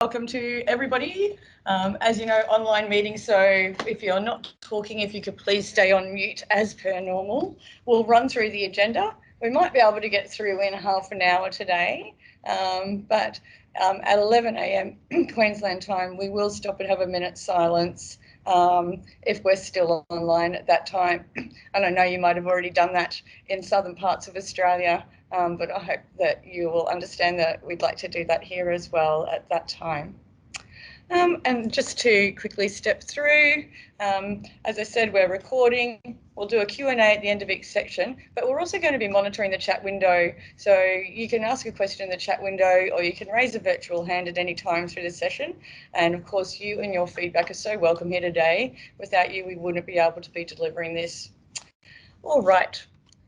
welcome to everybody. As you know, online meeting, so if you're not talking, if you could please stay on mute as per normal. We'll run through the agenda. We might be able to get through in half an hour today, but at 11 a.m. Queensland time, we will stop and have a minute's silence if we're still online at that time. And I know you might have already done that in southern parts of Australia. But I hope that you will understand that we'd like to do that here as well at that time. And just to quickly step through, as I said, we're recording. We'll do a Q&A at the end of each section, but we're also going to be monitoring the chat window. So you can ask a question in the chat window, or you can raise a virtual hand at any time through the session. And of course, you and your feedback are so welcome here today. Without you, we wouldn't be able to be delivering this. All right.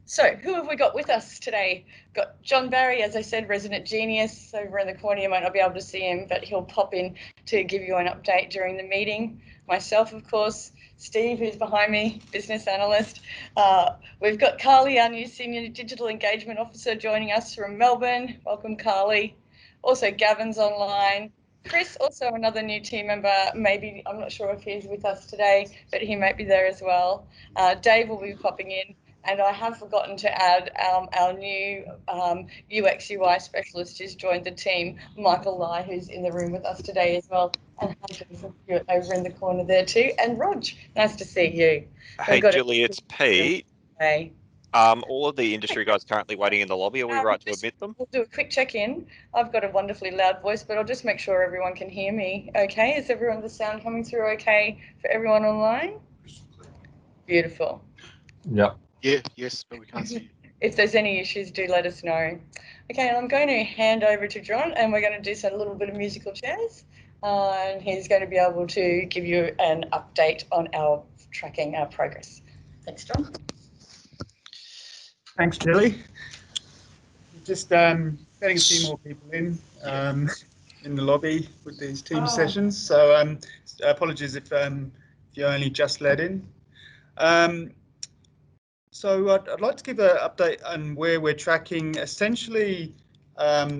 So who have we got with us today? Got John Barry, as I said, resident genius over in the corner. You might not be able to see him, but he'll pop in to give you an update during the meeting. Myself, of course, Steve, who's behind me, business analyst. We've got Carly, our new Senior Digital Engagement Officer, joining us from Melbourne. Welcome, Carly. Also, Gavin's online. Chris, also another new team member, maybe, I'm not sure if he's with us today, but he might be there as well. Dave will be popping in. And I have forgotten to add our new UX UI specialist who's joined the team, Michael Lai, who's in the room with us today as well. And Hunter over in the corner there too. And Rog, nice to see you. Hey, Julie, it's Pete. Hey. All of the industry guys currently waiting in the lobby. Are we right to admit them? We'll do a quick check-in. I've got a wonderfully loud voice, but I'll just make sure everyone can hear me. Okay, is everyone, the sound coming through okay for everyone online? Beautiful. Yeah. Yeah, yes, but we can't see you. If there's any issues, do let us know. Okay, and I'm going to hand over to John, and we're going to do a little bit of musical chairs. And he's going to be able to give you an update on our tracking, our progress. Thanks, John. Thanks, Julie. Just getting a few more people in the lobby with these team sessions. So apologies if you only just let in. So I'd like to give an update on where we're tracking. Essentially,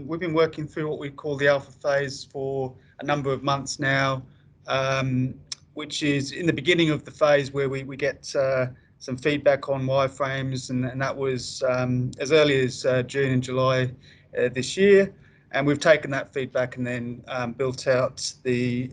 we've been working through what we call the alpha phase for a number of months now, which is in the beginning of the phase where we get some feedback on wireframes, and that was as early as June and July this year. And we've taken that feedback and then built out the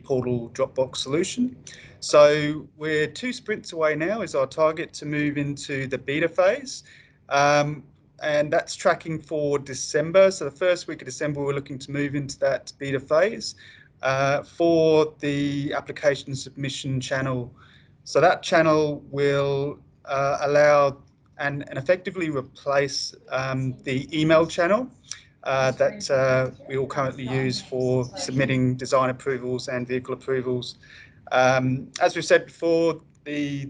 portal Dropbox solution. So we're 2 sprints away now is our target to move into the beta phase. And that's tracking for December. So the first week of December, we're looking to move into that beta phase for the application submission channel. So that channel will allow and effectively replace the email channel that we all currently use for submitting design approvals and vehicle approvals. As we've said before, the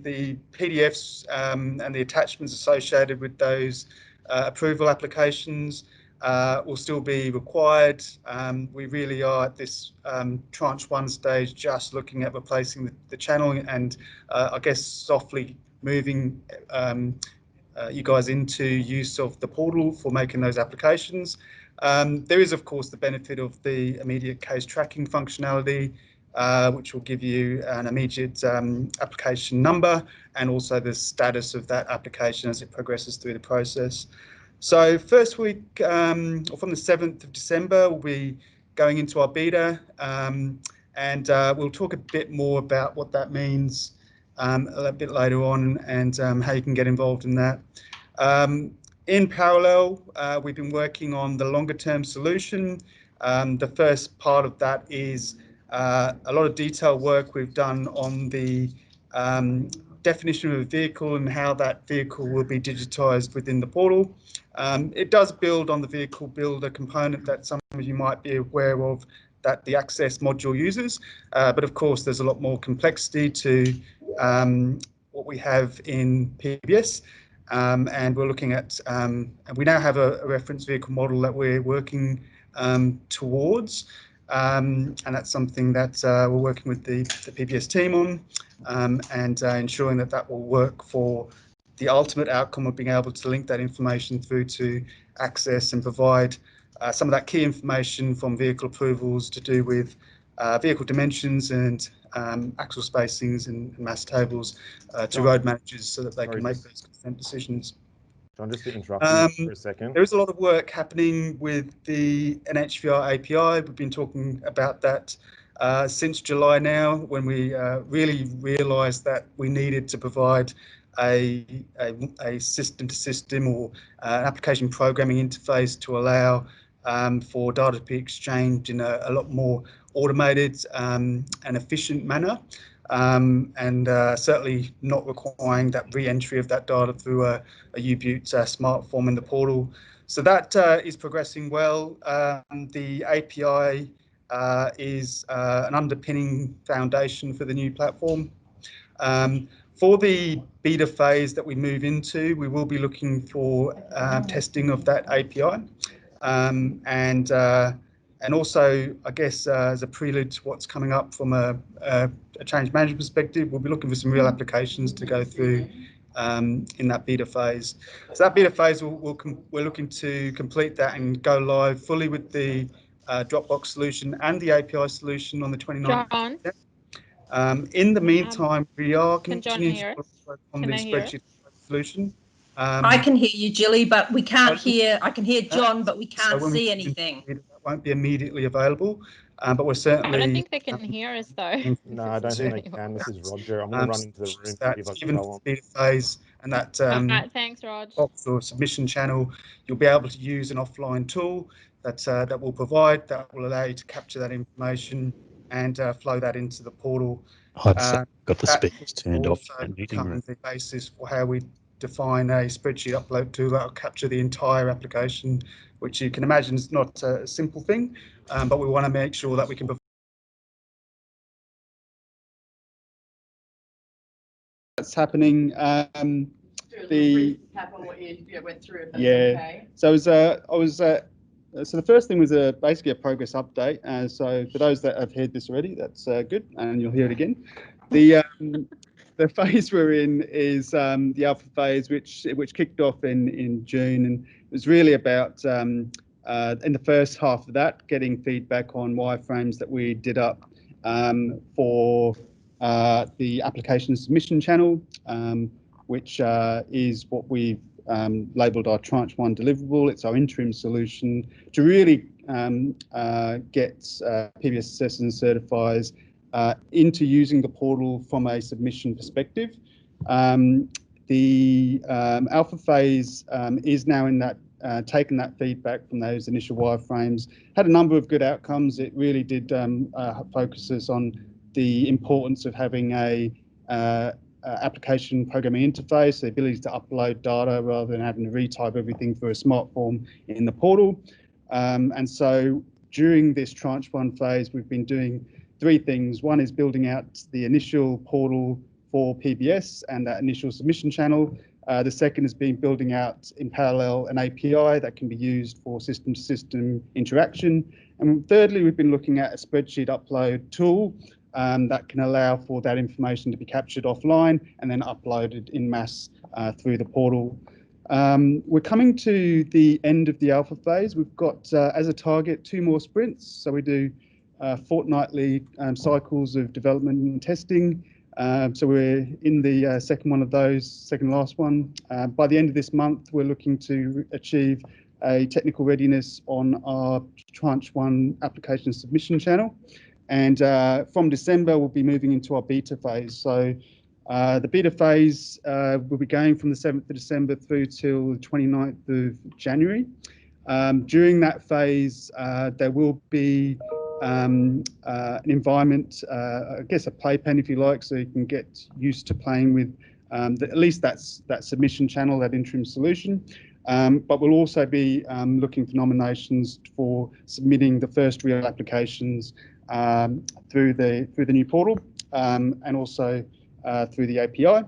PDFs and the attachments associated with those approval applications will still be required. We really are at this tranche 1 stage just looking at replacing the channel and I guess softly moving you guys into use of the portal for making those applications. There is, of course, the benefit of the immediate case tracking functionality, which will give you an immediate application number and also the status of that application as it progresses through the process. So first week, or from the 7th of December, we'll be going into our beta, and we'll talk a bit more about what that means a bit later on and how you can get involved in that. In parallel, we've been working on the longer term solution. The first part of that is a lot of detailed work we've done on the definition of a vehicle and how that vehicle will be digitized within the portal. It does build on the vehicle builder component that some of you might be aware of that the Access module uses, but of course there's a lot more complexity to what we have in PBS, and we're looking at, and we now have a reference vehicle model that we're working towards. And that's something that we're working with the PBS team on, and ensuring that that will work for the ultimate outcome of being able to link that information through to Access and provide some of that key information from vehicle approvals to do with vehicle dimensions and axle spacings and mass tables to road managers so that they can make those consent decisions. John, just to interrupt you for a second. There is a lot of work happening with the NHVR API. We've been talking about that since July now, when we really realised that we needed to provide a system-to-system or an application programming interface to allow for data to be exchanged in a lot more automated and efficient manner. And certainly not requiring that re-entry of that data through a U-Butte smart form in the portal. So that is progressing well. The API is an underpinning foundation for the new platform. For the beta phase that we move into, we will be looking for testing of that API. And also, I guess, as a prelude to what's coming up from a change management perspective, we'll be looking for some real applications to go through in that beta phase. So that beta phase, we're looking to complete that and go live fully with the Dropbox solution and the API solution on the 29th. John? In the meantime, we are Can John continuing hear to work us? on Can the I hear spreadsheet us? solution. I can hear you, Jilly, but we can't Okay. hear. I can hear John, but we So can't when we see move into anything. beta, that won't be immediately available, but we're I certainly. don't think they can hear us though. No, I don't think they can. This is Roger. I'm going to run into the room That if I even go for on. the beta phase and that Alright, thanks, Rog. box or submission channel, you'll be able to use an offline tool that will provide, that will allow you to capture that information and flow that into the portal. I've got the That speakers turned will off also in the meeting room. become the basis for how we define a spreadsheet upload tool that will capture the entire application, which you can imagine is not a simple thing, but we want to make sure that we can provide. That's happening. The recap on what you went through. If that's Yeah. okay. So so the first thing was basically a progress update. So for those that have heard this already, that's good, and you'll hear it again. The phase we're in is the alpha phase, which kicked off in June, and it was really about in the first half of that, getting feedback on wireframes that we did up for the application submission channel, which is what we've labelled our tranche 1 deliverable. It's our interim solution to really get PBS assessors and certifiers into using the portal from a submission perspective. The alpha phase is now in that taken that feedback from those initial wireframes, had a number of good outcomes. It really did focus us on the importance of having a application programming interface, the ability to upload data rather than having to retype everything through a smart form in the portal. And so during this tranche 1 phase, we've been doing 3 things. One is building out the initial portal for PBS and that initial submission channel. The second has been building out in parallel an API that can be used for system-to-system interaction. And thirdly, we've been looking at a spreadsheet upload tool that can allow for that information to be captured offline and then uploaded in mass through the portal. We're coming to the end of the alpha phase. We've got as a target 2 more sprints. So we do fortnightly cycles of development and testing. So we're in the second one of those, second last one. By the end of this month, we're looking to achieve a technical readiness on our tranche 1 application submission channel. And from December, we'll be moving into our beta phase. So the beta phase will be going from the 7th of December through till the 29th of January. During that phase, there will be an environment, I guess a playpen if you like, so you can get used to playing with at least that submission channel, that interim solution. But we'll also be looking for nominations for submitting the first real applications through the new portal and also through the API.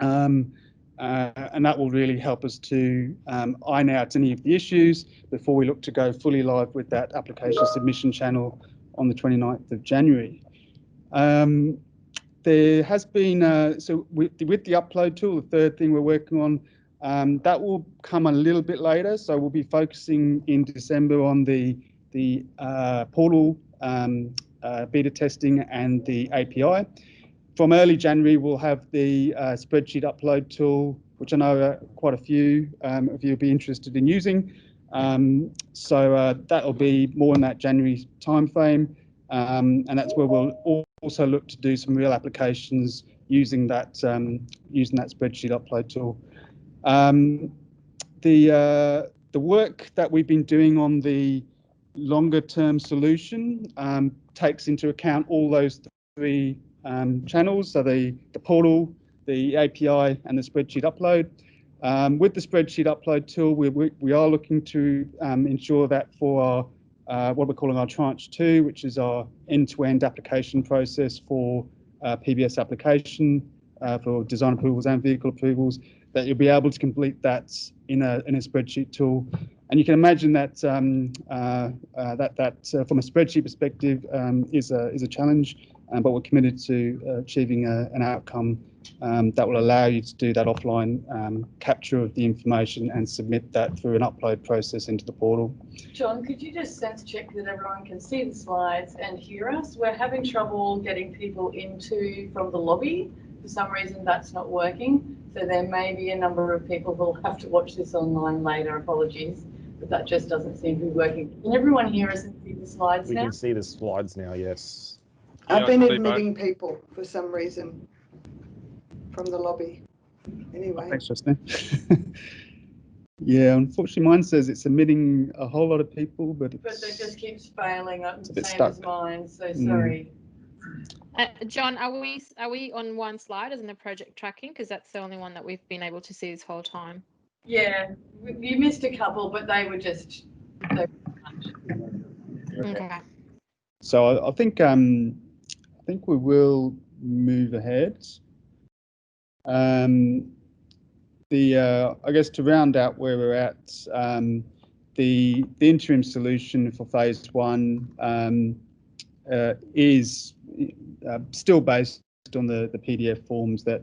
And that will really help us to iron out any of the issues before we look to go fully live with that application submission channel on the 29th of January. There has been, so with the upload tool, the third thing we're working on, That will come a little bit later. So we'll be focusing in December on the portal beta testing and the API. From early January, we'll have the spreadsheet upload tool, which I know quite a few of you will be interested in using. So that'll be more in that January timeframe, and that's where we'll also look to do some real applications using that spreadsheet upload tool. The work that we've been doing on the longer term solution takes into account all those three channels, so the portal, the API, and the spreadsheet upload. With the spreadsheet upload tool, we are looking to ensure that for our, what we're calling our tranche 2, which is our end-to-end application process for PBS application for design approvals and vehicle approvals, that you'll be able to complete that in a spreadsheet tool. And you can imagine that from a spreadsheet perspective is a challenge, but we're committed to achieving an outcome that will allow you to do that offline capture of the information and submit that through an upload process into the portal. John, could you just sense check that everyone can see the slides and hear us? We're having trouble getting people from the lobby. For some reason, that's not working. So there may be a number of people who will have to watch this online later. Apologies, but that just doesn't seem to be working. Can everyone hear us and see the slides now? We can see the slides now, yes. I've been admitting people for some reason from the lobby. Anyway. Thanks, Justin. Yeah, unfortunately, mine says it's admitting a whole lot of people, but it just keeps failing. It's a bit Same as stuck. mine. So sorry. John, are we on one slide as in the project tracking? Because that's the only one that we've been able to see this whole time. Yeah, you missed a couple, but they were just. Okay. So I think we will move ahead. I guess to round out where we're at, the interim solution for phase 1 is still based on the PDF forms that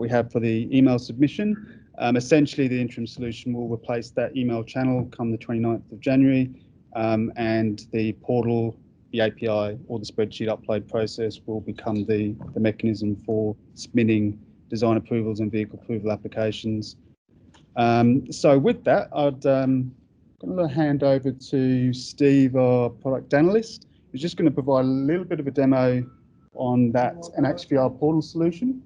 we have for the email submission. Essentially, the interim solution will replace that email channel come the 29th of January, and the portal, the API, or the spreadsheet upload process will become the mechanism for submitting design approvals and vehicle approval applications. So with that, I'm going to hand over to Steve, our product analyst, who's just going to provide a little bit of a demo on that NHVR portal solution.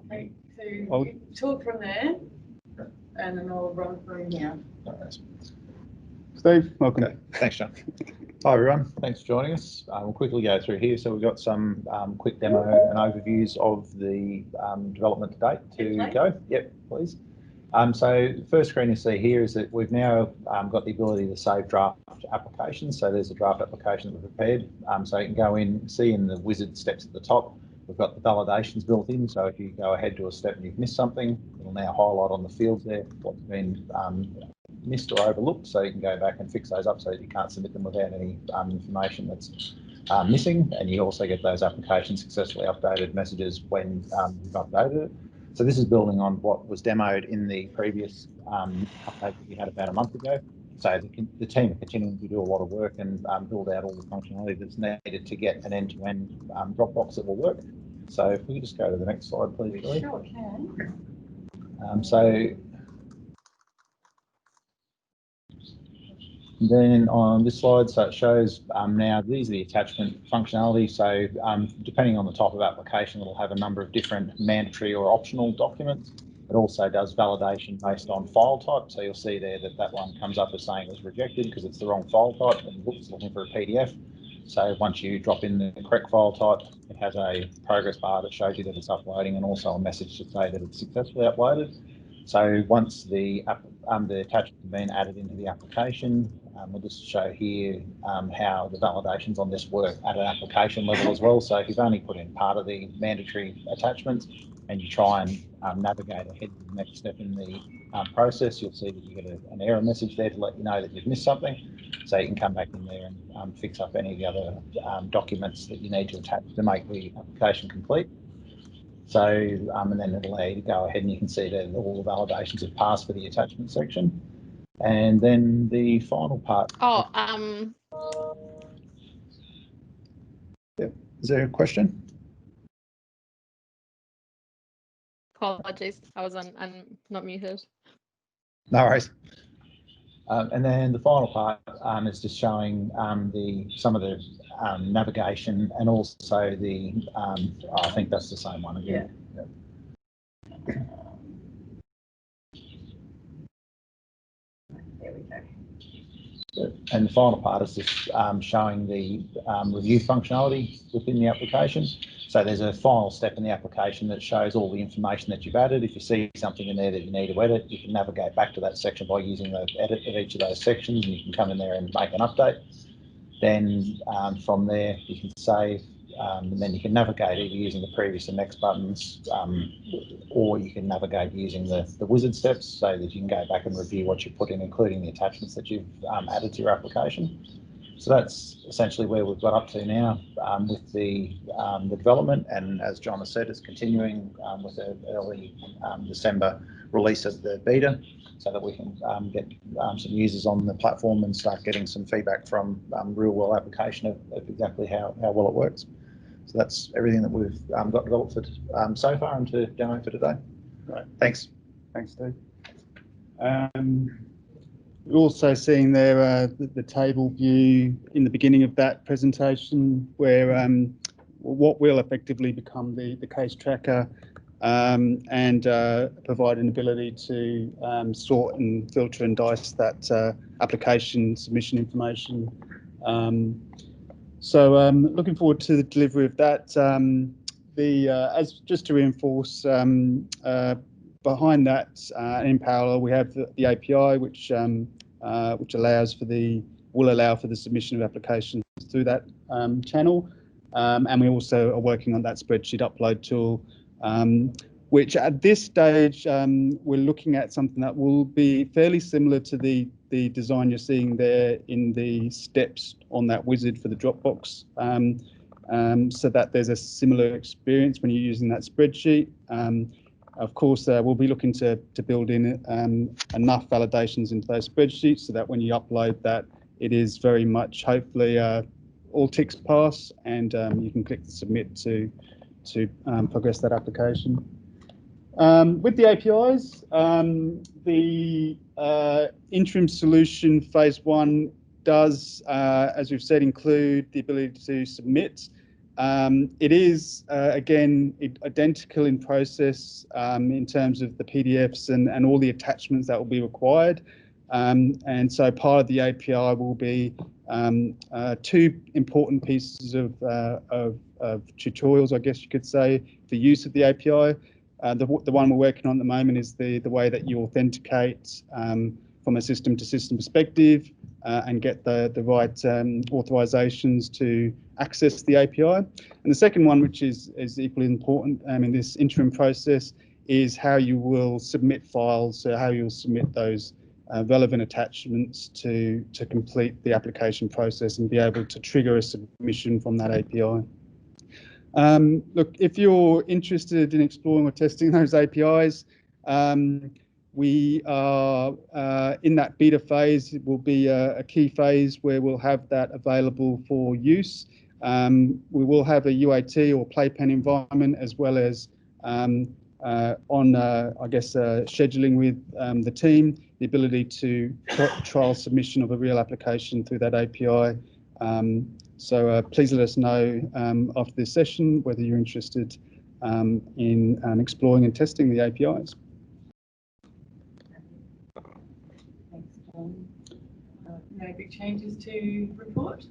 Okay, so you talk from there, and then I'll run through here. Steve, welcome. Okay. Thanks, John. Hi, everyone. Thanks for joining us. We'll quickly go through here. So we've got some quick demo and overviews of the development to date to go. Yep, please. So the first screen you see here is that we've now got the ability to save draft applications. So there's a draft application that we've prepared. So you can go in, see in the wizard steps at the top, we've got the validations built in. So if you go ahead to a step and you've missed something, it'll now highlight on the fields there what's been missed or overlooked. So you can go back and fix those up so that you can't submit them without any information that's missing. And you also get those applications successfully updated messages when you've updated it. So this is building on what was demoed in the previous update that we had about a month ago. So the team are continuing to do a lot of work and build out all the functionality that's needed to get an end-to-end Dropbox that will work. So if we just go to the next slide, please. Sure can. Then on this slide, so it shows now these are the attachment functionality. So depending on the type of application, it'll have a number of different mandatory or optional documents. It also does validation based on file type. So you'll see there that that one comes up as saying it was rejected because it's the wrong file type and it's looking for a PDF. So once you drop in the correct file type, it has a progress bar that shows you that it's uploading and also a message to say that it's successfully uploaded. So once the attachment has been added into the application, we'll just show here how the validations on this work at an application level as well. So if you've only put in part of the mandatory attachments and you try and navigate ahead to the next step in the process, you'll see that you get an error message there to let you know that you've missed something. So you can come back in there and fix up any of the other documents that you need to attach to make the application complete. So, and then it'll allow you to go ahead and you can see that all the validations have passed for the attachment section. And then the final part. Oh, Yep. Is there a question? apologies, I was on not muted. No worries. And then the final part is just showing some of the navigation and also the, I think that's the same one again. Yeah. Yep. There we go. And the final part is just showing the review functionality within the application. So there's a final step in the application that shows all the information that you've added. If you see something in there that you need to edit, you can navigate back to that section by using the edit of each of those sections, and you can come in there and make an update. Then from there you can save, and then you can navigate either using the previous and next buttons, or you can navigate using the wizard steps so that you can go back and review what you put in, including the attachments that you've added to your application. So that's essentially where we've got up to now with the development, and as John has said, it's continuing with the early December release of the beta, so that we can get some users on the platform and start getting some feedback from real world application of exactly how well it works. So that's everything that we've got developed for so far and to demo for today. Right. Thanks. Thanks, Steve. We're also seeing there the table view in the beginning of that presentation, where what will effectively become the case tracker, and provide an ability to sort and filter and dice that application submission information. So looking forward to the delivery of that. As just to reinforce, behind that, in parallel, we have the API, which will allow for the submission of applications through that channel, and we also are working on that spreadsheet upload tool, which at this stage we're looking at something that will be fairly similar to the design you're seeing there in the steps on that wizard for the Dropbox, so that there's a similar experience when you're using that spreadsheet. Of course, we'll be looking to build in enough validations into those spreadsheets so that when you upload that, it is very much, hopefully, all ticks pass, and you can click the submit to progress that application. With the APIs, the interim solution phase 1 does, as we've said, include the ability to submit. It is, again, identical in process in terms of the PDFs and all the attachments that will be required. And so part of the API will be 2 important pieces of tutorials, I guess you could say, for use of the API. The one we're working on at the moment is the way that you authenticate from a system-to-system perspective and get the right authorizations to access the API. And the second one, which is equally important in this interim process, is how you will submit files, so how you'll submit those relevant attachments to complete the application process and be able to trigger a submission from that API. Look, if you're interested in exploring or testing those APIs, we are in that beta phase. It will be a key phase where we'll have that available for use. We will have a UAT or playpen environment, as well as scheduling with the team, the ability to trial submission of a real application through that API. So please let us know after this session whether you're interested in exploring and testing the APIs. Thanks, John. No big changes to report?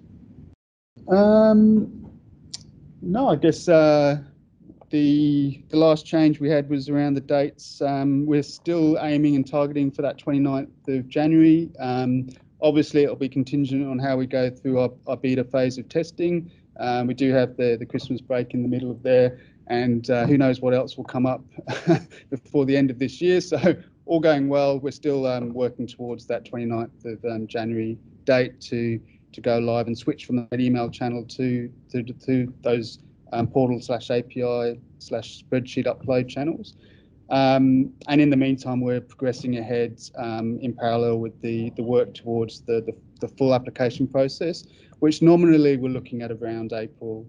No, I guess the last change we had was around the dates. We're still aiming and targeting for that 29th of January. Obviously, it'll be contingent on how we go through our beta phase of testing. We do have the Christmas break in the middle of there, and who knows what else will come up before the end of this year. So all going well, we're still working towards that 29th of January date to go live and switch from that email channel to those portal/API spreadsheet upload channels. And in the meantime, we're progressing ahead in parallel with the work towards the full application process, which nominally we're looking at around April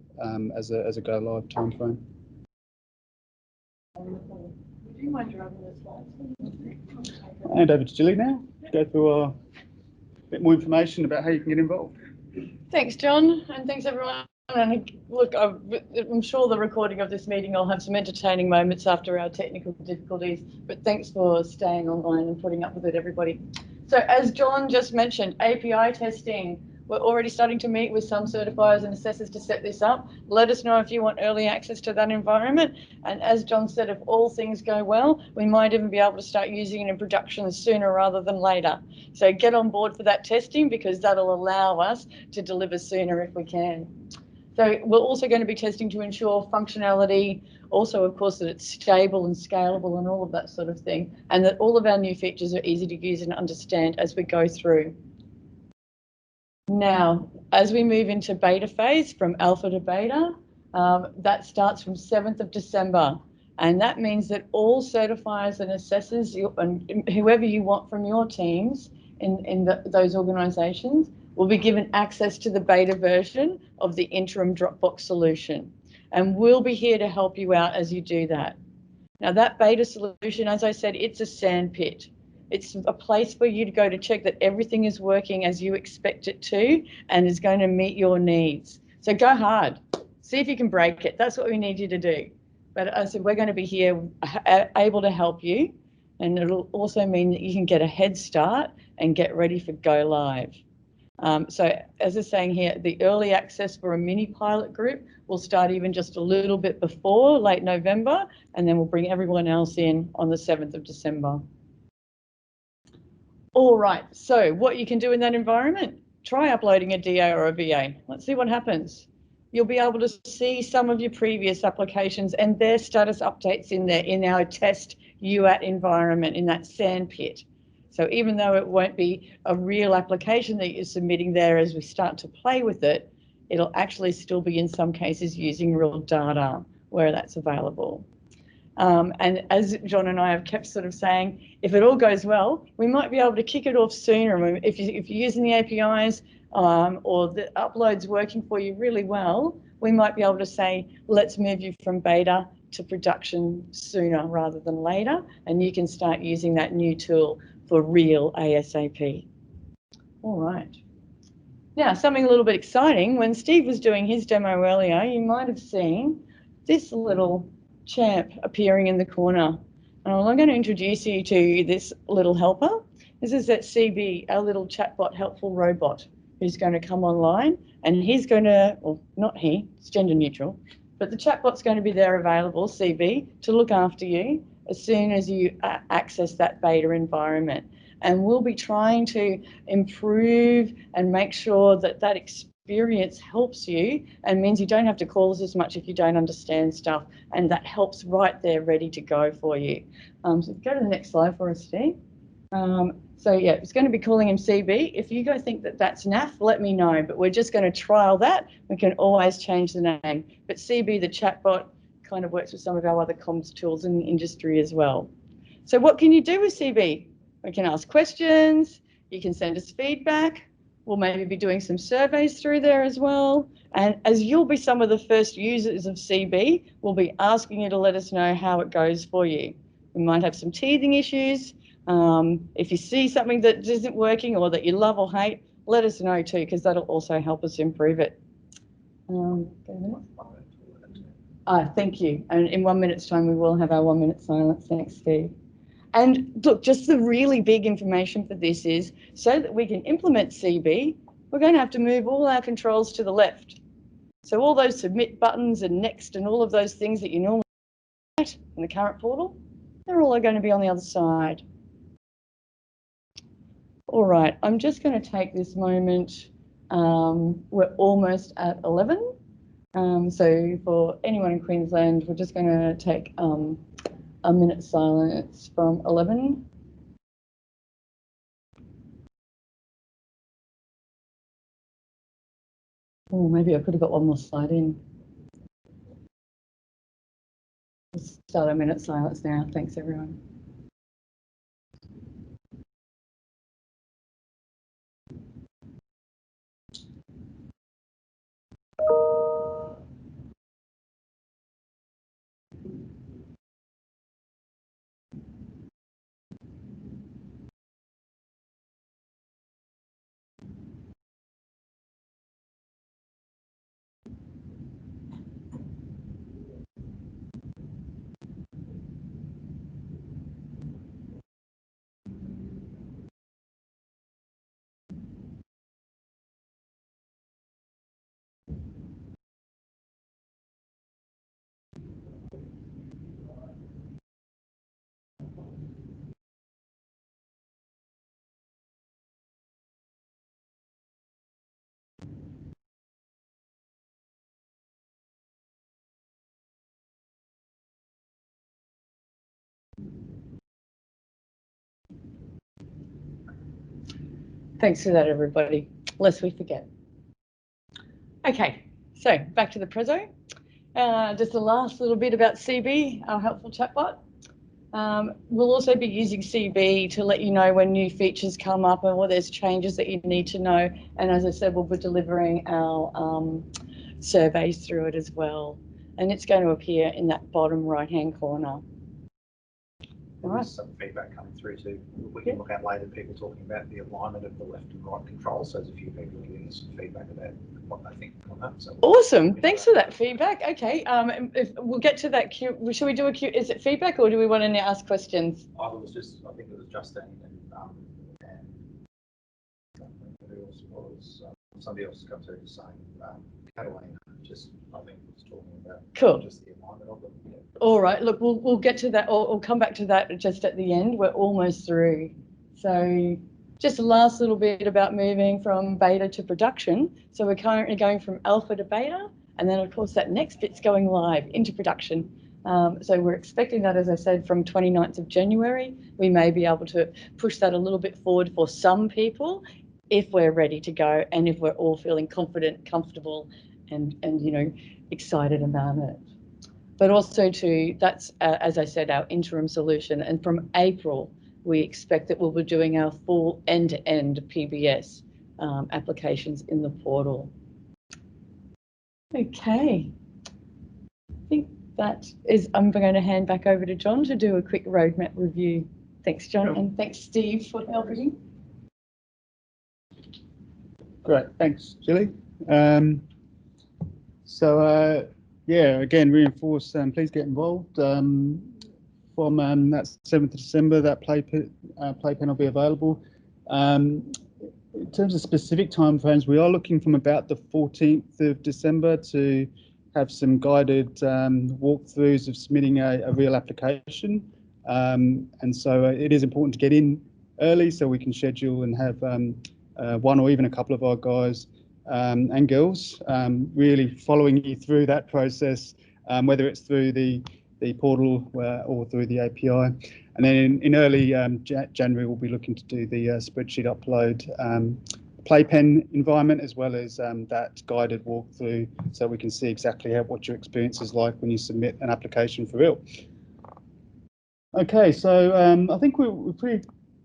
as a go live timeframe. Would you mind driving the slides? And over to Julie now to go through a bit more information about how you can get involved. Thanks, John, and thanks everyone. And look, I'm sure the recording of this meeting will have some entertaining moments after our technical difficulties, but thanks for staying online and putting up with it, everybody. So as John just mentioned, API testing. We're already starting to meet with some certifiers and assessors to set this up. Let us know if you want early access to that environment. And as John said, if all things go well, we might even be able to start using it in production sooner rather than later. So get on board for that testing, because that'll allow us to deliver sooner if we can. So we're also going to be testing to ensure functionality, also, of course, that it's stable and scalable and all of that sort of thing, and that all of our new features are easy to use and understand as we go through. Now, as we move into beta phase, from alpha to beta, that starts from 7th of December. And that means that all certifiers and assessors and whoever you want from your teams in those organisations will be given access to the beta version of the interim Dropbox solution. And we'll be here to help you out as you do that. Now, that beta solution, as I said, it's a sandpit. It's a place for you to go to check that everything is working as you expect it to and is going to meet your needs. So go hard. See if you can break it. That's what we need you to do. But as I said, we're going to be here able to help you. And it'll also mean that you can get a head start and get ready for go live. So as I'm saying here, the early access for a mini pilot group will start even just a little bit before late November, and then we'll bring everyone else in on the 7th of December. All right, so what you can do in that environment, try uploading a DA or a VA. Let's see what happens. You'll be able to see some of your previous applications and their status updates in there in our test UAT environment, in that sandpit. So even though it won't be a real application that you're submitting there, as we start to play with it, it'll actually still be in some cases using real data where that's available. And as John and I have kept sort of saying, if it all goes well, we might be able to kick it off sooner. If you're using the APIs or the upload's working for you really well, we might be able to say, let's move you from beta to production sooner rather than later, and you can start using that new tool for real ASAP. All right. Now, something a little bit exciting. When Steve was doing his demo earlier, you might have seen this little champ appearing in the corner. And I'm going to introduce you to this little helper. This is that CB, our little chatbot helpful robot, who's going to come online, and he's going to, well, not he, it's gender neutral, but the chatbot's going to be there available, CB, to look after you as soon as you access that beta environment. And we'll be trying to improve and make sure that that experience helps you and means you don't have to call us as much if you don't understand stuff, and that helps right there ready to go for you. So go to the next slide for us, Steve. So yeah, it's going to be calling him CB. If you guys think that that's NAF, let me know, but we're just going to trial that. We can always change the name. But CB, the chatbot, kind of works with some of our other comms tools in the industry as well. So what can you do with CB? We can ask questions, you can send us feedback, we'll maybe be doing some surveys through there as well. And as you'll be some of the first users of CB, we'll be asking you to let us know how it goes for you. We might have some teething issues. If you see something that isn't working or that you love or hate, let us know too, because that'll also help us improve it. Thank you. And in 1 minute's time, we will have our 1 minute silence. Thanks, Steve. And look, just the really big information for this is, so that we can implement CB, we're going to have to move all our controls to the left. So all those submit buttons and next and all of those things that you normally get in the current portal, they're all going to be on the other side. All right, I'm just going to take this moment. We're almost at 11. So for anyone in Queensland, we're just going to take a minute silence from 11. Oh, maybe I could have got one more slide in. start a minute silence now. Thanks, everyone. Thanks for that, everybody. Lest we forget. Okay, so back to the preso. Just the last little bit about CB, our helpful chatbot. We'll also be using CB to let you know when new features come up and whether there's changes that you need to know. And as I said, we'll be delivering our surveys through it as well. And it's going to appear in that bottom right-hand corner. There is some feedback coming through too. We can look at later, people talking about the alignment of the left and right controls. So there's a few people giving us some feedback about what they think on that. So awesome. Thanks for that feedback. Okay. If we'll get to that queue. Should we do a queue? Is it feedback or do we want to now ask questions? I think it was Justine and who else was, somebody else has come through just saying, Catalina, I think was talking about just the alignment of them. Yeah. All right, look, we'll get to that, or come back to that just at the end. We're almost through. So just the last little bit about moving from beta to production. So we're currently going from alpha to beta, and then of course that next bit's going live into production. So we're expecting that, as I said, from 29th of January. We may be able to push that a little bit forward for some people if we're ready to go and if we're all feeling confident, comfortable, and excited about it. But also too, that's, as I said, our interim solution. And from April, we expect that we'll be doing our full end-to-end PBS applications in the portal. Okay. I think that is, I'm going to hand back over to John to do a quick roadmap review. Thanks, John, and thanks, Steve, for helping. Great, thanks, Julie. Yeah, again, reinforce, please get involved. From that 7th of December, that playpen will be available. In terms of specific timeframes, we are looking from about the 14th of December to have some guided walkthroughs of submitting a real application. And so it is important to get in early so we can schedule and have one or even a couple of our guys and girls really following you through that process, whether it's through the portal or through the API. And then in early January, we'll be looking to do the spreadsheet upload playpen environment, as well as that guided walkthrough, so we can see exactly what your experience is like when you submit an application for real. Okay, so I think we're pretty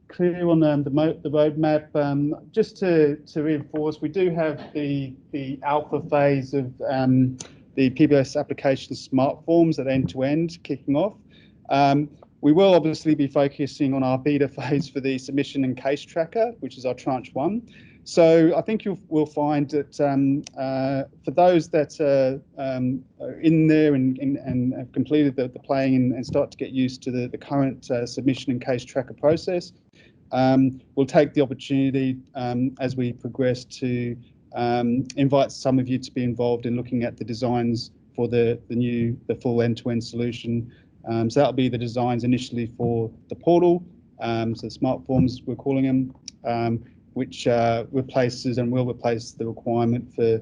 clear on the roadmap. Just to reinforce, we do have the alpha phase of the PBS application smart forms at end-to-end kicking off. We will obviously be focusing on our beta phase for the submission and case tracker, which is our tranche 1. So I think we'll find that for those that are in there and have completed the playing and start to get used to the current submission and case tracker process, we'll take the opportunity as we progress to invite some of you to be involved in looking at the designs for the full end-to-end solution. So that'll be the designs initially for the portal, so smart forms we're calling them, which replaces and will replace the requirement for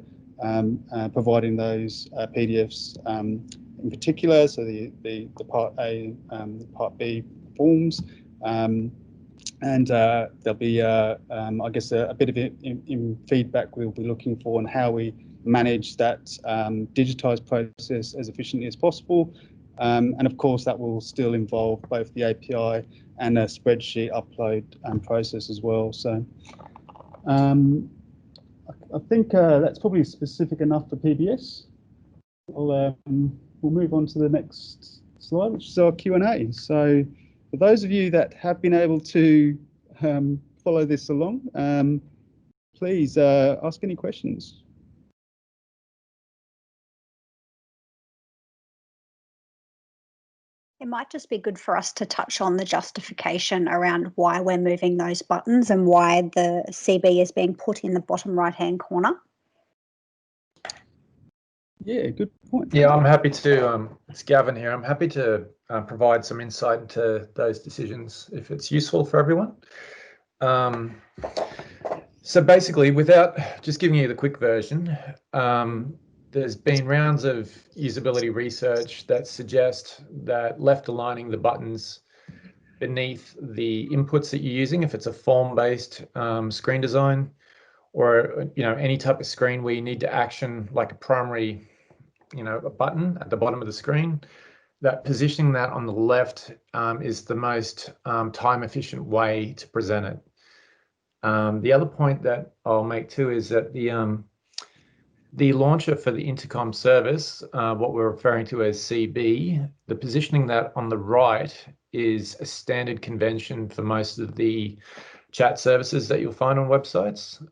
providing those PDFs in particular, so the Part A, Part B forms. And there'll be, I guess, a bit of in feedback we'll be looking for on how we manage that digitised process as efficiently as possible. And of course, that will still involve both the API and a spreadsheet upload process as well. So I think that's probably specific enough for PBS. We'll move on to the next slide, which is our Q&A. So for those of you that have been able to follow this along, please ask any questions. It might just be good for us to touch on the justification around why we're moving those buttons and why the CB is being put in the bottom right-hand corner. Yeah, good point. Yeah, I'm happy to, it's Gavin here. I'm happy to provide some insight into those decisions if it's useful for everyone. So basically, without just giving you the quick version, there's been rounds of usability research that suggest that left aligning the buttons beneath the inputs that you're using, if it's a form-based screen design, or any type of screen where you need to action like a primary, a button at the bottom of the screen, that positioning that on the left is the most time-efficient way to present it. The other point that I'll make too is that the launcher for the intercom service, what we're referring to as CB, the positioning that on the right is a standard convention for most of the chat services that you'll find on websites.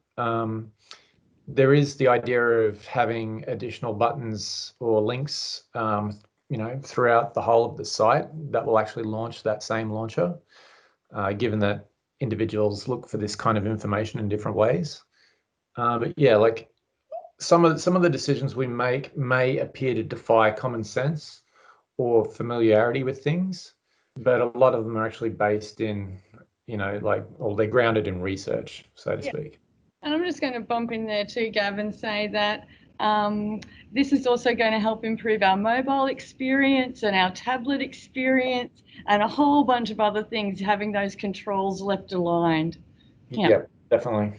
There is the idea of having additional buttons or links, throughout the whole of the site that will actually launch that same launcher, given that individuals look for this kind of information in different ways. But yeah, like some of the decisions we make may appear to defy common sense or familiarity with things, but a lot of them are actually based in, or they're grounded in research, so to speak. And I'm just going to bump in there too, Gav, and say that this is also going to help improve our mobile experience and our tablet experience and a whole bunch of other things, having those controls left aligned. Yeah, definitely.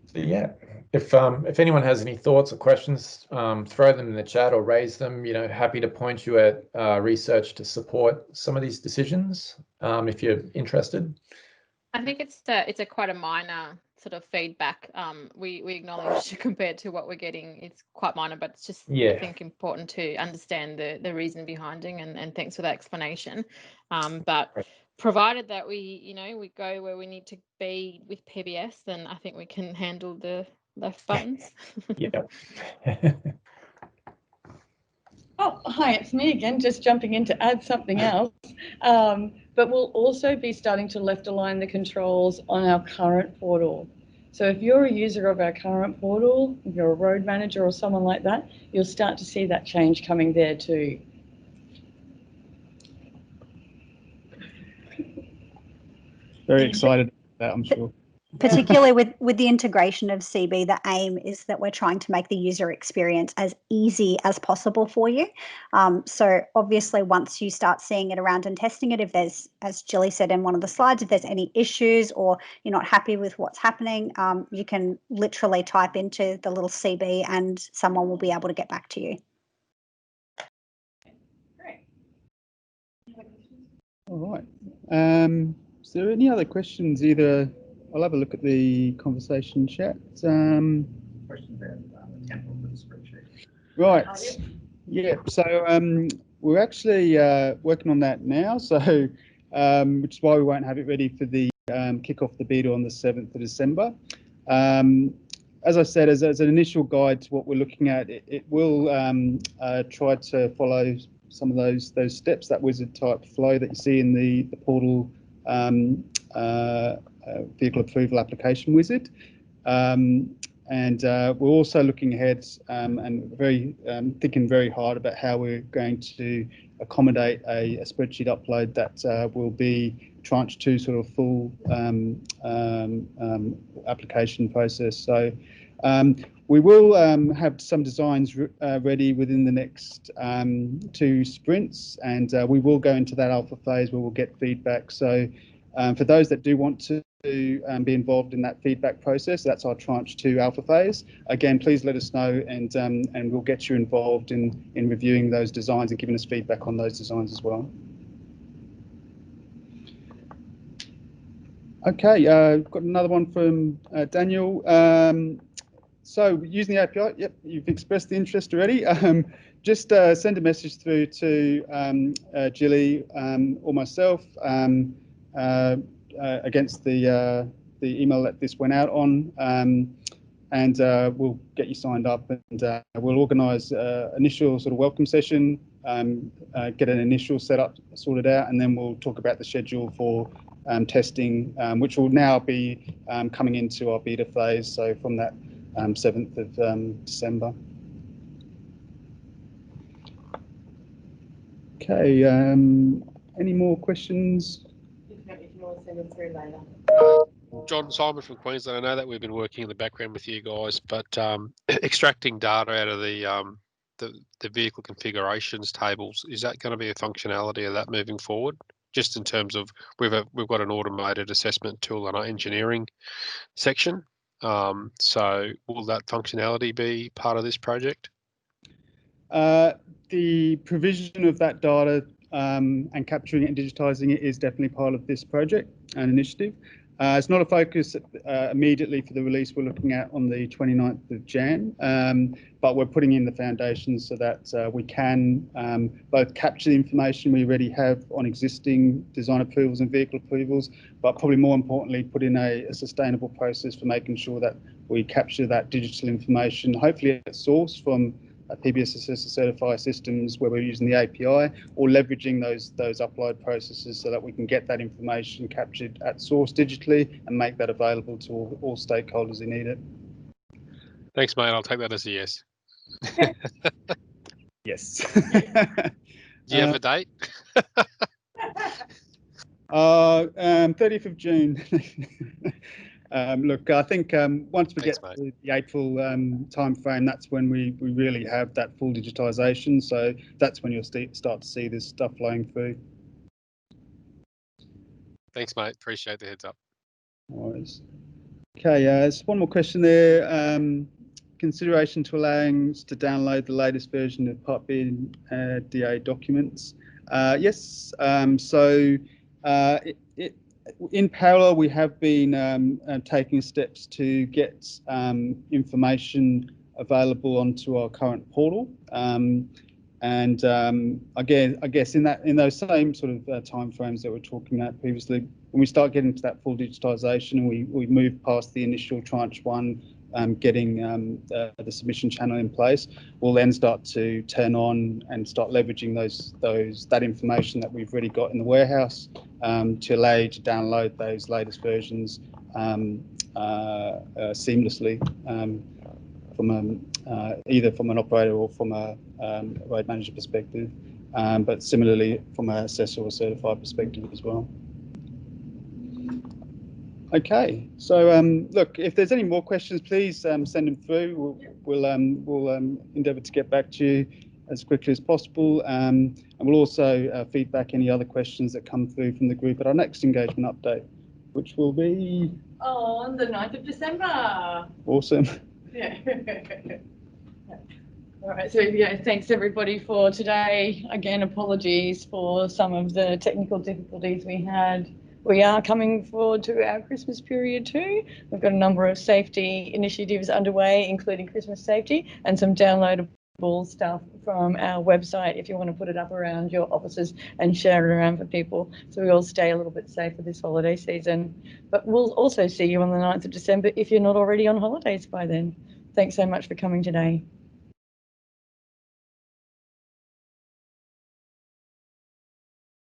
So yeah, if anyone has any thoughts or questions, throw them in the chat or raise them. Happy to point you at research to support some of these decisions if you're interested. I think it's a quite a minor sort of feedback. We acknowledge compared to what we're getting, it's quite minor, but it's just I think important to understand the reason behind it, and thanks for that explanation. But provided that we go where we need to be with PBS, then I think we can handle the left buttons. Yeah. Oh, hi, it's me again, just jumping in to add something else. But we'll also be starting to left align the controls on our current portal. So if you're a user of our current portal, if you're a road manager or someone like that, you'll start to see that change coming there too. Very excited about that, I'm sure. Particularly with the integration of CB, the aim is that we're trying to make the user experience as easy as possible for you. So obviously, once you start seeing it around and testing it, if there's, as Jilly said in one of the slides, if there's any issues or you're not happy with what's happening, you can literally type into the little CB and someone will be able to get back to you. Great. All right. Is there any other questions? I'll have a look at the conversation chat. Question about the template for the spreadsheet. Right. Yeah. So we're actually working on that now. So which is why we won't have it ready for the kick off the beta on the 7th of December. As I said, as an initial guide to what we're looking at, it will try to follow some of those steps, that wizard type flow that you see in the portal vehicle approval application wizard. And we're also looking ahead and thinking very hard about how we're going to accommodate a spreadsheet upload that will be tranche 2 sort of full application process. So we will have some designs ready within the next 2 sprints, and we will go into that alpha phase where we'll get feedback. So for those that do want to to be involved in that feedback process. That's our tranche 2 alpha phase. Again, please let us know, and we'll get you involved in reviewing those designs and giving us feedback on those designs as well. Okay, got another one from Daniel. So using the API, yep, you've expressed the interest already. Just send a message through to Jilly or myself against the email that this went out on, and we'll get you signed up, and we'll organise initial sort of welcome session, get an initial setup sorted out, and then we'll talk about the schedule for testing, which will now be coming into our beta phase. So from that 7th of December. Okay, any more questions? John Simon from Queensland. I know that we've been working in the background with you guys, but extracting data out of the vehicle configurations tables, is that going to be a functionality of that moving forward? Just in terms of we've got an automated assessment tool in our engineering section. So will that functionality be part of this project? The provision of that data and capturing it and digitising it is definitely part of this project and initiative. It's not a focus immediately for the release we're looking at on the 29th of Jan, but we're putting in the foundations so that we can both capture the information we already have on existing design approvals and vehicle approvals, but probably more importantly, put in a sustainable process for making sure that we capture that digital information, hopefully at source from PBS Assessor Certified systems where we're using the API, or leveraging those upload processes so that we can get that information captured at source digitally and make that available to all stakeholders who need it. Thanks, mate. I'll take that as a yes. Yes. Do you have a date? 30th of June. Look, I think once we get to the April time frame, that's when we really have that full digitisation. So that's when you'll start to see this stuff flowing through. Thanks, mate. Appreciate the heads up. No worries. Okay, there's one more question there. Consideration to allowing us to download the latest version of Part B DA documents. Yes, in parallel, we have been taking steps to get information available onto our current portal, and again, I guess in those same sort of timeframes that we're talking about previously, when we start getting to that full digitisation and we move past the initial tranche 1, getting the submission channel in place, we'll then start to turn on and start leveraging that information that we've already got in the warehouse to allow you to download those latest versions seamlessly from either from an operator or from a road manager perspective, but similarly from an assessor or certified perspective as well. Okay, so look, if there's any more questions, please send them through. We'll endeavour to get back to you as quickly as possible, and we'll also feedback any other questions that come through from the group at our next engagement update, which will be on the 9th of December. Awesome. Yeah. All right, so yeah, thanks everybody for today. Again, apologies for some of the technical difficulties we had. We are coming forward to our Christmas period too. We've got a number of safety initiatives underway, including Christmas safety and some downloadable stuff from our website if you want to put it up around your offices and share it around for people, so we all stay a little bit safer this holiday season. But we'll also see you on the 9th of December if you're not already on holidays by then. Thanks so much for coming today.